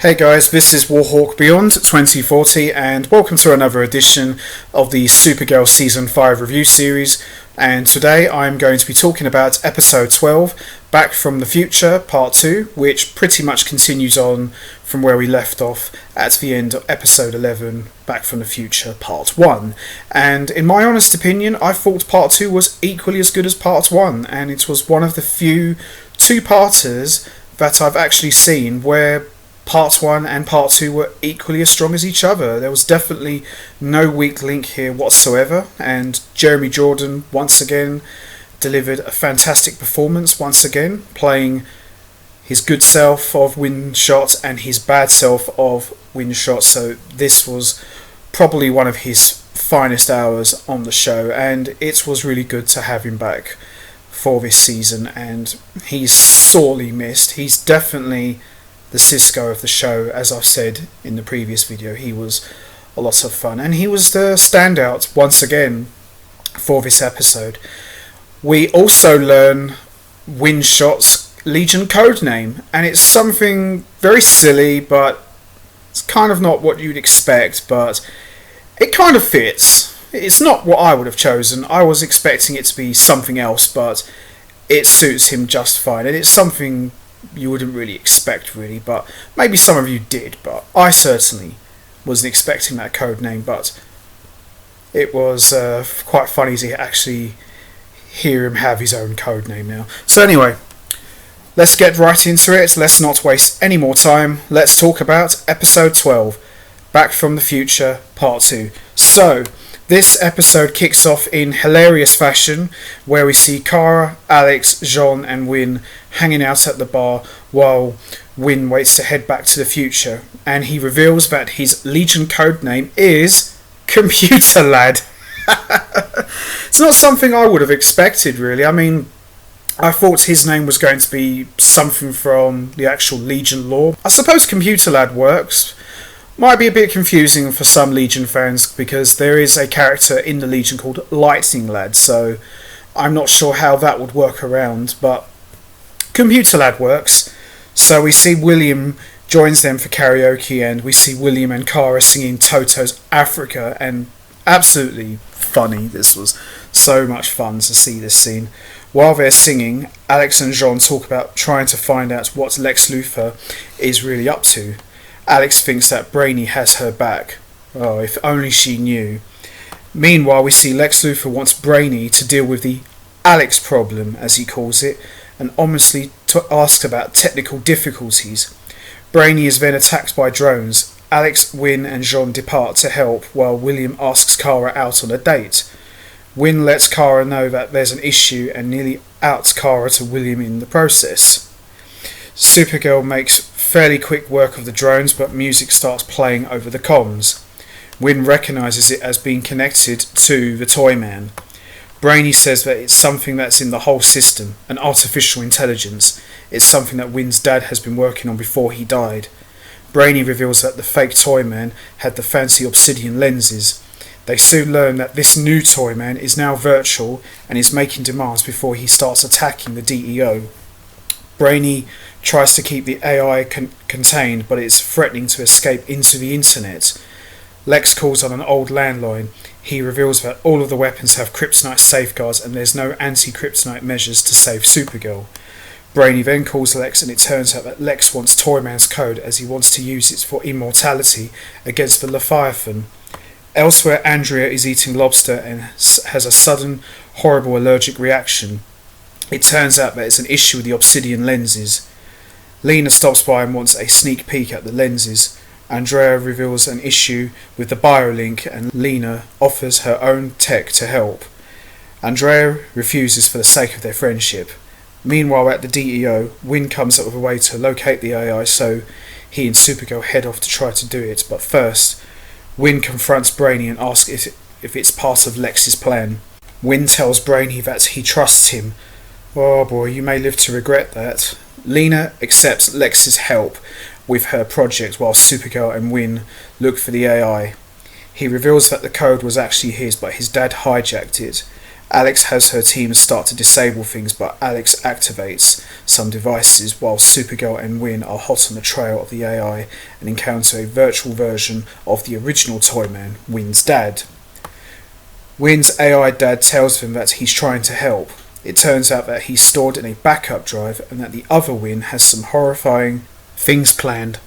Hey guys, this is Warhawk Beyond 2040 and welcome to another edition of the Supergirl Season 5 review series, and today I'm going to be talking about episode 12, Back From The Future Pt.2, which pretty much continues on from where we left off at the end of episode 11, Back From The Future Part 1. And in my honest opinion, I thought Part 2 was equally as good as Part 1, and it was one of the few two-parters that I've actually seen where Part 1 and Part 2 were equally as strong as each other. There was definitely no weak link here whatsoever, and Jeremy Jordan once again delivered a fantastic performance, once again playing his good self of Windshot and his bad self of Windshot. So this was probably one of his finest hours on the show, and it was really good to have him back for this season, and he's sorely missed. He's definitely the Cisco of the show, as I've said in the previous video. He was a lot of fun, and he was the standout once again for this episode. We also learn Windshot's Legion code name, and it's something very silly, but it's kind of not what you'd expect, but it kind of fits. It's not what I would have chosen. I was expecting it to be something else, but it suits him just fine, and it's something you wouldn't really expect, really, but maybe some of you did, but I certainly wasn't expecting that code name. But it was quite funny to actually hear him have his own code name now. So anyway, let's get right into it. Let's not waste any more time. Let's talk about episode 12, Back From The Future Part 2. So this episode kicks off in hilarious fashion, where we see Kara, Alex, Jean and Win hanging out at the bar while Win waits to head back to the future, and he reveals that his Legion code name is Computer Lad. It's not something I would have expected, really. I mean, I thought his name was going to be something from the actual Legion lore. I suppose Computer Lad works. Might be a bit confusing for some Legion fans because there is a character in the Legion called Lightning Lad, so I'm not sure how that would work around, but Computer Lad works. So we see William joins them for karaoke, and we see William and Kara singing Toto's Africa, and absolutely funny. This was so much fun to see this scene. While they're singing, Alex and Jean talk about trying to find out what Lex Luthor is really up to. Alex thinks that Brainy has her back. Oh, if only she knew. Meanwhile, we see Lex Luthor wants Brainy to deal with the Alex problem, as he calls it, and ominously asks about technical difficulties. Brainy is then attacked by drones. Alex, Win and Jean depart to help, while William asks Kara out on a date. Win lets Kara know that there's an issue and nearly outs Kara to William in the process. Supergirl makes fairly quick work of the drones, but music starts playing over the comms. Win recognises it as being connected to the Toyman. Brainy says that it's something that's in the whole system, an artificial intelligence. It's something that Win's dad has been working on before he died. Brainy reveals that the fake Toyman had the fancy obsidian lenses. They soon learn that this new Toyman is now virtual and is making demands before he starts attacking the DEO. Brainy tries to keep the AI contained, but it's threatening to escape into the internet. Lex calls on an old landline. He reveals that all of the weapons have kryptonite safeguards and there's no anti-kryptonite measures to save Supergirl. Brainy then calls Lex, and it turns out that Lex wants Toyman's code as he wants to use it for immortality against the Leviathan. Elsewhere, Andrea is eating lobster and has a sudden, horrible allergic reaction. It turns out that it's an issue with the obsidian lenses. Lena stops by and wants a sneak peek at the lenses. Andrea reveals an issue with the biolink, and Lena offers her own tech to help. Andrea refuses for the sake of their friendship. Meanwhile, at the DEO, Win comes up with a way to locate the AI, so he and Supergirl head off to try to do it. But first, Win confronts Brainy and asks if it's part of Lex's plan. Win tells Brainy that he trusts him. Oh boy, you may live to regret that. Lena accepts Lex's help with her project while Supergirl and Win look for the AI. He reveals that the code was actually his, but his dad hijacked it. Alex has her team start to disable things, but Alex activates some devices while Supergirl and Winn are hot on the trail of the AI and encounter a virtual version of the original Toyman, Winn's dad. Winn's AI dad tells them that he's trying to help. It turns out that he's stored in a backup drive and that the other Winn has some horrifying things planned.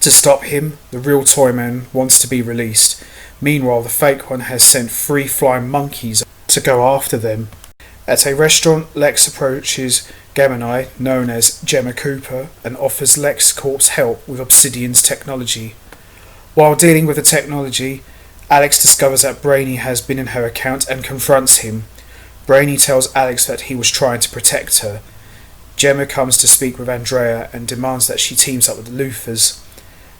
To stop him, the real Toyman wants to be released. Meanwhile, the fake one has sent 3 flying monkeys to go after them. At a restaurant, Lex approaches Gemini, known as Gemma Cooper, and offers LexCorp's help with Obsidian's technology. While dealing with the technology, Alex discovers that Brainy has been in her account and confronts him. Brainy tells Alex that he was trying to protect her. Gemma comes to speak with Andrea and demands that she teams up with the Luthors.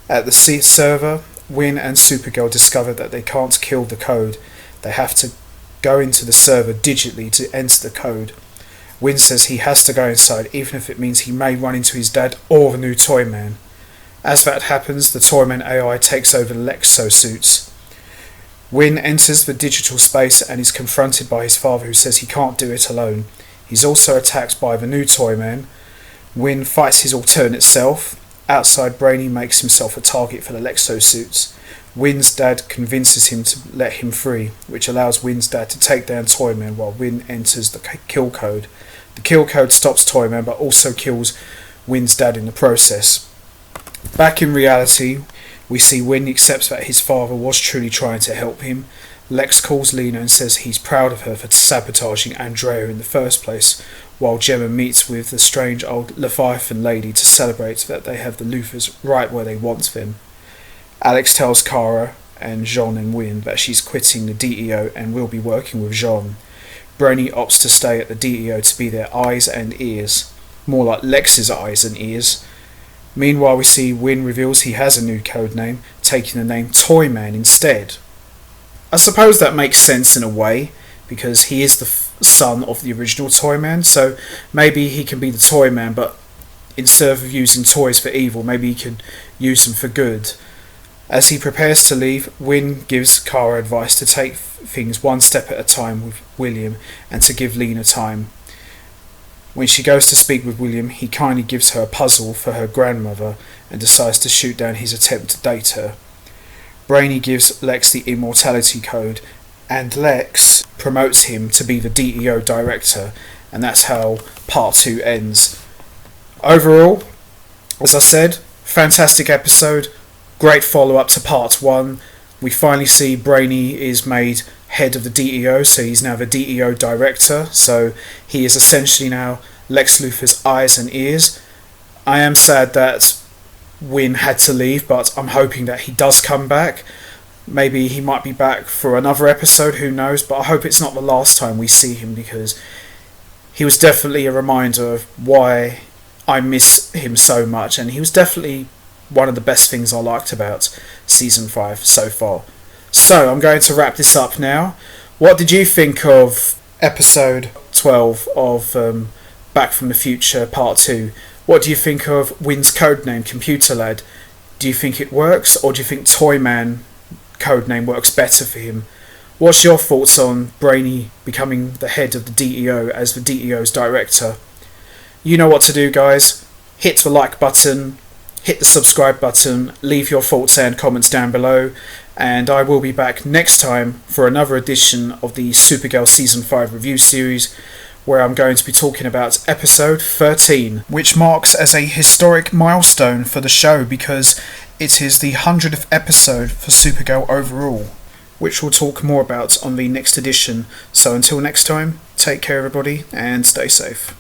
At the server, Winn and Supergirl discover that they can't kill the code. They have to go into the server digitally to enter the code. Winn says he has to go inside, even if it means he may run into his dad or the new Toyman. As that happens, the Toyman AI takes over the Lexo suits. Winn enters the digital space and is confronted by his father, who says he can't do it alone. He's also attacked by the new Toyman. Winn fights his alternate self. Outside, Brainy makes himself a target for the Lexo suits. Winn's dad convinces him to let him free, which allows Winn's dad to take down Toyman while Winn enters the kill code. The kill code stops Toyman but also kills Winn's dad in the process. Back in reality, we see Winn accepts that his father was truly trying to help him. Lex calls Lena and says he's proud of her for sabotaging Andrea in the first place, while Gemma meets with the strange old Leviathan lady to celebrate that they have the Luthors right where they want them. Alex tells Kara and Jean and Winn that she's quitting the DEO and will be working with Jean. Brainy opts to stay at the DEO to be their eyes and ears. More like Lex's eyes and ears. Meanwhile, we see Winn reveals he has a new code name, taking the name Toyman instead. I suppose that makes sense in a way, because he is the son of the original Toyman, so maybe he can be the Toyman, but instead of using toys for evil, maybe he can use them for good. As he prepares to leave, Winn gives Kara advice to take things one step at a time with William and to give Lena time. When she goes to speak with William, he kindly gives her a puzzle for her grandmother and decides to shoot down his attempt to date her. Brainy gives Lex the immortality code, and Lex promotes him to be the DEO director, and that's how part 2 ends. Overall, as I said, fantastic episode, great follow-up to part 1. We finally see Brainy is made head of the DEO, so he's now the DEO director, so he is essentially now Lex Luthor's eyes and ears. I am sad that Winn had to leave, but I'm hoping that he does come back. Maybe he might be back for another episode, who knows, but I hope it's not the last time we see him, because he was definitely a reminder of why I miss him so much, and he was definitely one of the best things I liked about Season 5 so far. So, I'm going to wrap this up now. What did you think of episode 12 of Back from the Future Part 2? What do you think of Winn's codename, Computer Lad? Do you think it works, or do you think Toyman codename works better for him? What's your thoughts on Brainy becoming the head of the DEO as the DEO's director? You know what to do, guys. Hit the like button, hit the subscribe button, leave your thoughts and comments down below, and I will be back next time for another edition of the Supergirl Season 5 review series, where I'm going to be talking about episode 13, which marks as a historic milestone for the show because it is the 100th episode for Supergirl overall, which we'll talk more about on the next edition. So until next time, take care everybody and stay safe.